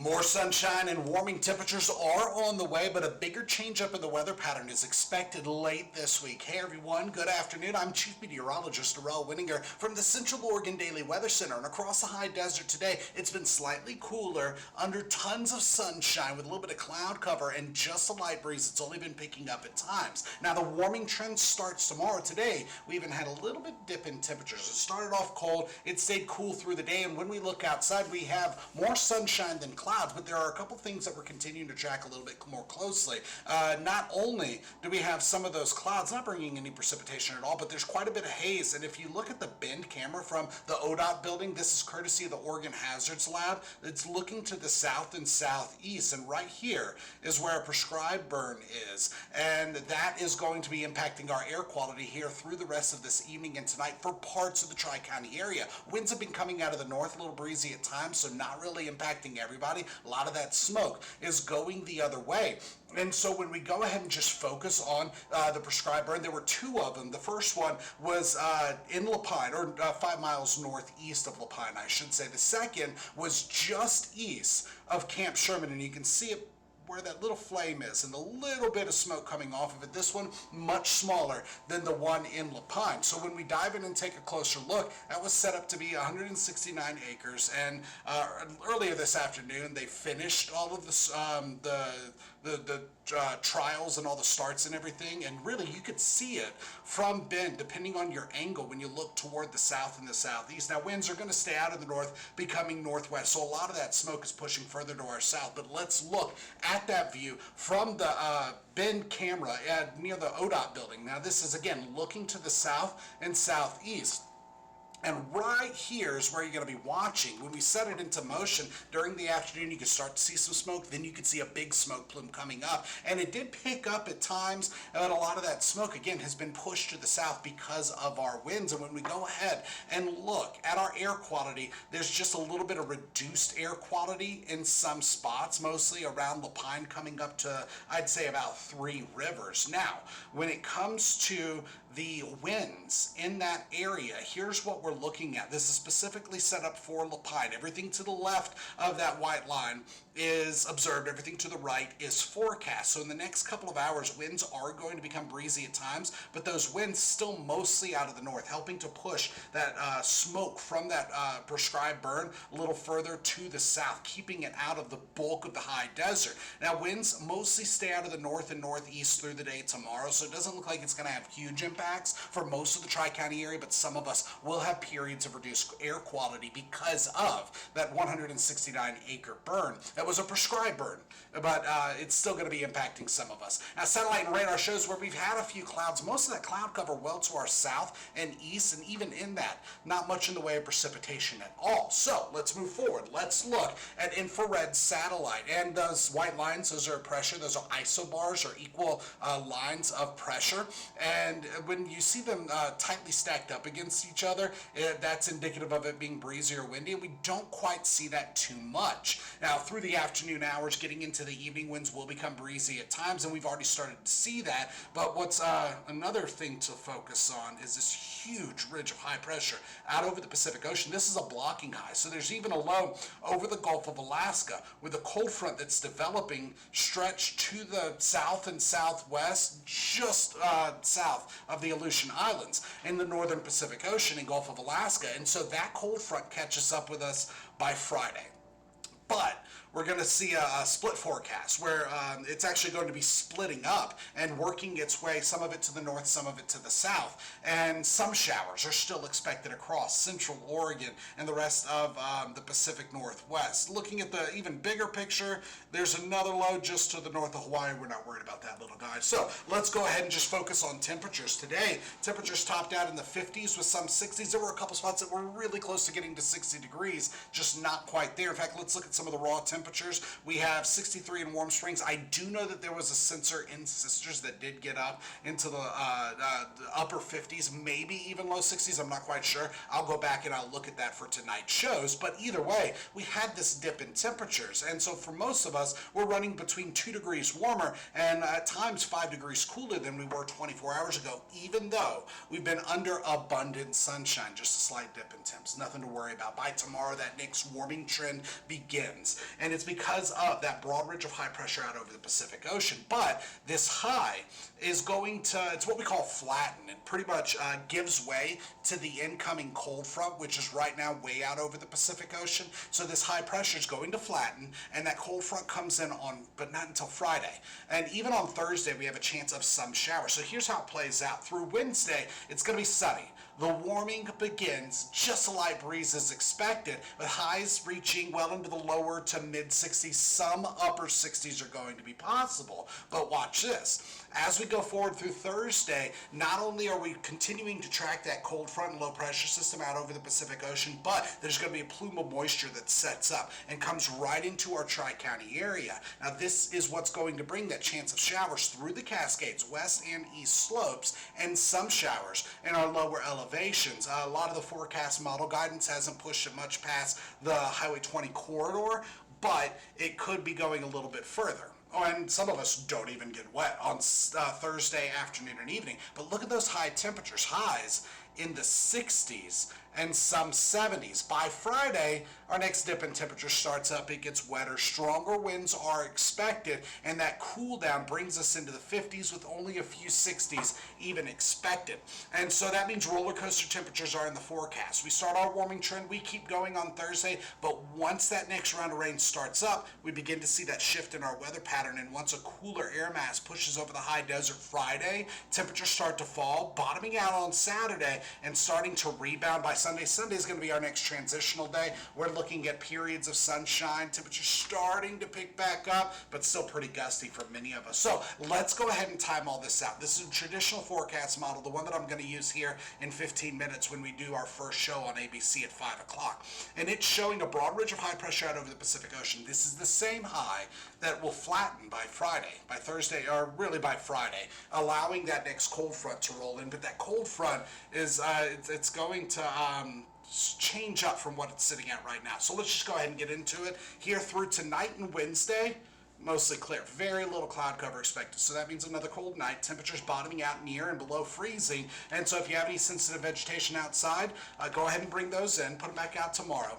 More sunshine and warming temperatures are on the way, but a bigger change up in the weather pattern is expected late this week. Hey everyone, good afternoon. I'm Chief Meteorologist Darrell Winninger from the Central Oregon Daily Weather Center, and across the high desert today, it's been slightly cooler under tons of sunshine with a little bit of cloud cover and just a light breeze. It's only been picking up at times. Now the warming trend starts tomorrow. Today, we even had a little bit dip in temperatures. It started off cold, it stayed cool through the day, and when we look outside, we have more sunshine than clouds, but there are a couple things that we're continuing to track a little bit more closely. Not only do we have some of those clouds not bringing any precipitation at all, but there's quite a bit of haze. And if you look at the Bend camera from the ODOT building, this is courtesy of the Oregon Hazards Lab. It's looking to the south and southeast, and right here is where a prescribed burn is, and that is going to be impacting our air quality here through the rest of this evening and tonight for parts of the Tri-County area. Winds have been coming out of the north, a little breezy at times, so not really impacting everybody. A lot of that smoke is going the other way. And so when we go ahead and just focus on the prescribed burn, there were two of them. The first one was in Lapine, or 5 miles northeast of Lapine, I should say. The second was just east of Camp Sherman, and you can see it where that little flame is and a little bit of smoke coming off of it. This one much smaller than the one in Lapine. So when we dive in and take a closer look, that was set up to be 169 acres, and earlier this afternoon they finished all of the trials and all the starts and everything, and really you could see it from Bend depending on your angle when you look toward the south and the southeast. Now winds are going to stay out of the north, becoming northwest, so a lot of that smoke is pushing further to our south. But let's look at that view from the Bend camera near the ODOT building. Now this is again looking to the south and southeast. And right here is where you're going to be watching. When we set it into motion during the afternoon, you can start to see some smoke. Then you can see a big smoke plume coming up. And it did pick up at times, but a lot of that smoke, again, has been pushed to the south because of our winds. And when we go ahead and look at our air quality, there's just a little bit of reduced air quality in some spots, mostly around Lapine, coming up to, I'd say, about 3 Rivers. Now, when it comes to the winds in that area, here's what we're looking at. This is specifically set up for Lapine. Everything to the left of that white line is observed. Everything to the right is forecast. So in the next couple of hours, winds are going to become breezy at times, but those winds still mostly out of the north, helping to push that smoke from that prescribed burn a little further to the south, keeping it out of the bulk of the high desert. Now winds mostly stay out of the north and northeast through the day tomorrow, so it doesn't look like it's going to have huge impacts for most of the Tri-County area, but some of us will have periods of reduced air quality because of that 169 acre burn. That was a prescribed burn, but it's still going to be impacting some of us. Now satellite and radar shows where we've had a few clouds, most of that cloud cover well to our south and east, and even in that, not much in the way of precipitation at all. So let's move forward. Let's look at infrared satellite, and those white lines, those are pressure, those are isobars, or equal lines of pressure, and when you see them tightly stacked up against each other, that's indicative of it being breezy or windy, and we don't quite see that too much. Now through the afternoon hours, getting into the evening, winds will become breezy at times, and we've already started to see that. But what's another thing to focus on is this huge ridge of high pressure out over the Pacific Ocean. This is a blocking high, so there's even a low over the Gulf of Alaska with a cold front that's developing stretched to the south and southwest, just south of the Aleutian Islands in the northern Pacific Ocean and Gulf of Alaska. And so that cold front catches up with us by Friday. But we're going to see a split forecast where it's actually going to be splitting up and working its way, some of it to the north, some of it to the south. And some showers are still expected across central Oregon and the rest of the Pacific Northwest. Looking at the even bigger picture, there's another low just to the north of Hawaii. We're not worried about that, little guy. So let's go ahead and just focus on temperatures. Today, temperatures topped out in the 50s with some 60s. There were a couple spots that were really close to getting to 60 degrees, just not quite there. In fact, let's look at some of the raw temperatures. We have 63 in Warm Springs. I do know that there was a sensor in Sisters that did get up into the upper 50s, maybe even low 60s. I'm not quite sure. I'll go back and I'll look at that for tonight's shows. But either way, we had this dip in temperatures. And so for most of us, we're running between 2 degrees warmer and at times 5 degrees cooler than we were 24 hours ago, even though we've been under abundant sunshine. Just a slight dip in temps. Nothing to worry about. By tomorrow, that next warming trend begins. and it's because of that broad ridge of high pressure out over the Pacific Ocean. But this high is going to, it's what we call flatten. It pretty much gives way to the incoming cold front, which is right now way out over the Pacific Ocean. So this high pressure is going to flatten, and that cold front comes in on, but not until Friday. And even on Thursday, we have a chance of some showers. So here's how it plays out. Through Wednesday, it's going to be sunny. The warming begins, just a light breeze is expected, with highs reaching well into the lower to mid 60s. Some upper 60s are going to be possible. But watch this. As we go forward through Thursday, not only are we continuing to track that cold front and low pressure system out over the Pacific Ocean, but there's going to be a plume of moisture that sets up and comes right into our Tri-County area. Now this is what's going to bring that chance of showers through the Cascades, west and east slopes, and some showers in our lower elevations. A lot of the forecast model guidance hasn't pushed it much past the Highway 20 corridor, but it could be going a little bit further. Oh, and some of us don't even get wet on Thursday afternoon and evening. But look at those high temperatures, highs in the 60s and some 70s. By Friday, our next dip in temperature starts up. It gets wetter. Stronger winds are expected, and that cool down brings us into the 50s with only a few 60s even expected. And so that means roller coaster temperatures are in the forecast. We start our warming trend. We keep going on Thursday, but once that next round of rain starts up, we begin to see that shift in our weather pattern. And once a cooler air mass pushes over the high desert Friday, temperatures start to fall, bottoming out on Saturday and starting to rebound by Sunday. Sunday is going to be our next transitional day. We're looking at periods of sunshine, temperatures starting to pick back up, but still pretty gusty for many of us. So let's go ahead and time all this out. This is a traditional forecast model, the one that I'm going to use here in 15 minutes when we do our first show on ABC at 5 o'clock. And it's showing a broad ridge of high pressure out over the Pacific Ocean. This is the same high that will flatten by Friday, by Thursday, or really by Friday, allowing that next cold front to roll in. But that cold front is, it's going to change up from what it's sitting at right now. So let's just go ahead and get into it. Here through tonight and Wednesday, mostly clear. Very little cloud cover expected. So that means another cold night. Temperatures bottoming out near and below freezing. And so if you have any sensitive vegetation outside, go ahead and bring those in. Put them back out tomorrow.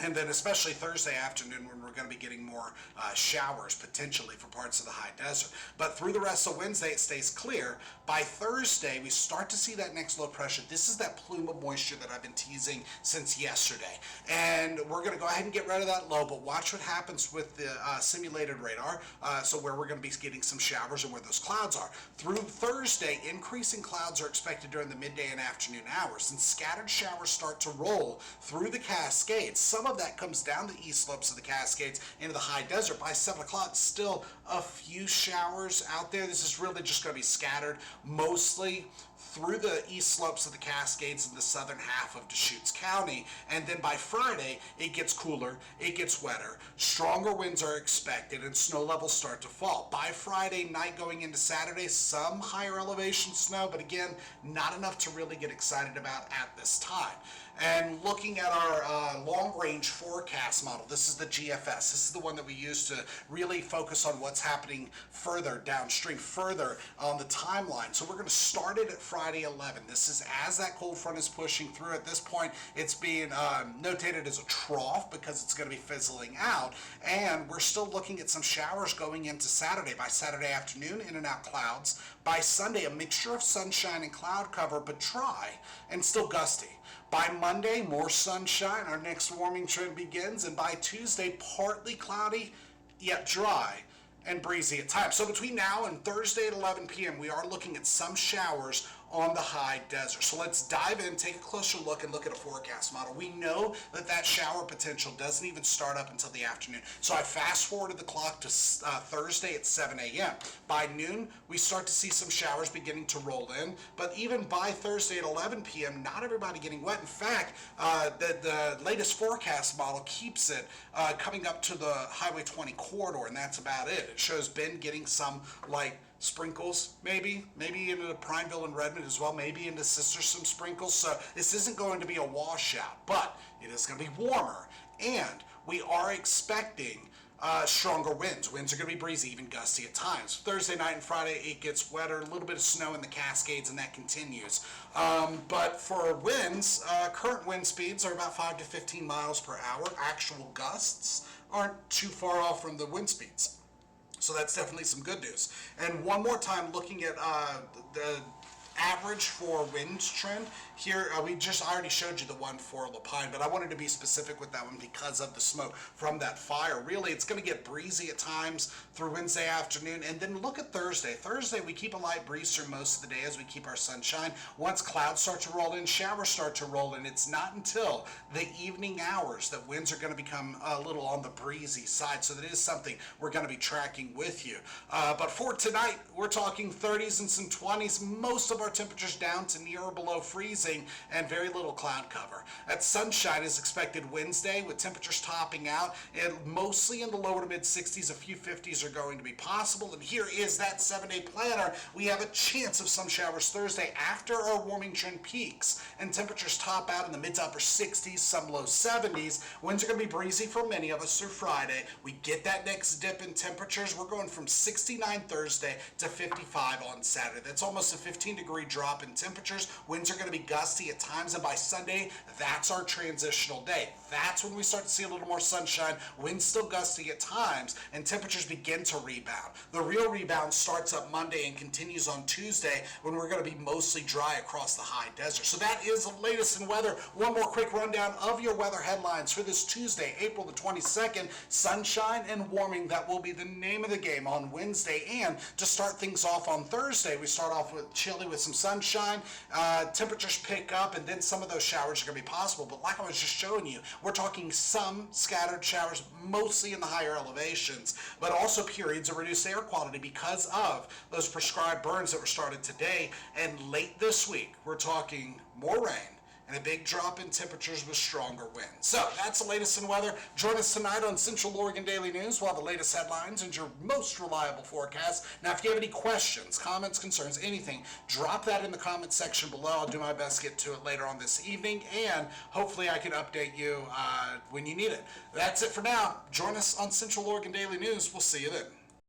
And then especially Thursday afternoon when we're going to be getting more showers potentially for parts of the high desert. But through the rest of Wednesday, it stays clear. By Thursday, we start to see that next low pressure. This is that plume of moisture that I've been teasing since yesterday. And we're going to go ahead and get rid of that low, but watch what happens with the simulated radar. So where we're going to be getting some showers and where those clouds are. Through Thursday, increasing clouds are expected during the midday and afternoon hours. And scattered showers start to roll through the Cascades. Some of that comes down the east slopes of the Cascades into the high desert. By 7 o'clock, still a few showers out there. This is really just going to be scattered, mostly through the east slopes of the Cascades in the southern half of Deschutes County. And then by Friday, it gets cooler, it gets wetter, stronger winds are expected, and snow levels start to fall. By Friday night going into Saturday, some higher elevation snow, but again, not enough to really get excited about at this time. And looking at our long-range forecast model, this is the GFS. This is the one that we use to really focus on what's happening further downstream, further on the timeline. So we're going to start it at Friday 11. This is as that cold front is pushing through. At this point, it's being notated as a trough because it's going to be fizzling out. And we're still looking at some showers going into Saturday. By Saturday afternoon, in and out clouds. By Sunday, a mixture of sunshine and cloud cover, but dry and still gusty. By Monday, more sunshine, our next warming trend begins, and by Tuesday, partly cloudy, yet dry and breezy at times. So between now and Thursday at 11 p.m., we are looking at some showers on the high desert. So let's dive in, take a closer look, and look at a forecast model. We know that that shower potential doesn't even start up until the afternoon. So I fast forwarded the clock to Thursday at 7 a.m. By noon, we start to see some showers beginning to roll in, but even by Thursday at 11 p.m., not everybody getting wet. In fact, the latest forecast model keeps it coming up to the Highway 20 corridor, and that's about it. It shows Bend getting some light sprinkles, maybe into Prineville and Redmond as well, maybe into Sister some sprinkles. So this isn't going to be a washout, but it is going to be warmer, and we are expecting stronger winds. Winds are going to be breezy, even gusty at times. Thursday night and Friday, it gets wetter, a little bit of snow in the Cascades, and that continues. But for winds, current wind speeds are about 5 to 15 miles per hour. Actual gusts aren't too far off from the wind speeds. So that's definitely some good news. And one more time, looking at the average for wind trend here, I already showed you the one for La Pine, but I wanted to be specific with that one because of the smoke from that fire. Really, it's going to get breezy at times through Wednesday afternoon, and then look at Thursday. Thursday, we keep a light breeze through most of the day as we keep our sunshine. Once clouds start to roll in, showers start to roll in. It's not until the evening hours that winds are going to become a little on the breezy side, so that is something we're going to be tracking with you. But for tonight, we're talking 30s and some 20s. Most of our temperatures down to near or below freezing, and very little cloud cover. That sunshine is expected Wednesday with temperatures topping out and mostly in the lower to mid 60s. A few 50s are going to be possible. And here is that 7-day planner. We have a chance of some showers Thursday after our warming trend peaks, and temperatures top out in the mid to upper 60s, some low 70s. Winds are going to be breezy for many of us through Friday. We get that next dip in temperatures. We're going from 69 Thursday to 55 on Saturday. That's almost a 15-degree drop in temperatures. Winds are going to be gusty at times, and by Sunday, that's our transitional day. That's when we start to see a little more sunshine, winds still gusty at times, and temperatures begin to rebound. The real rebound starts up Monday and continues on Tuesday, when we're going to be mostly dry across the high desert. So that is the latest in weather. One more quick rundown of your weather headlines for this Tuesday, April the 22nd. Sunshine and warming, that will be the name of the game on Wednesday. And to start things off on Thursday, we start off with chilly with some sunshine. Temperatures pick up, and then some of those showers are going to be possible. But like I was just showing you, we're talking some scattered showers, mostly in the higher elevations, but also periods of reduced air quality because of those prescribed burns that were started today. And late this week, we're talking more rain and a big drop in temperatures with stronger winds. So that's the latest in weather. Join us tonight on Central Oregon Daily News. We'll have the latest headlines and your most reliable forecast. Now, if you have any questions, comments, concerns, anything, drop that in the comment section below. I'll do my best to get to it later on this evening, and hopefully I can update you when you need it. That's it for now. Join us on Central Oregon Daily News. We'll see you then.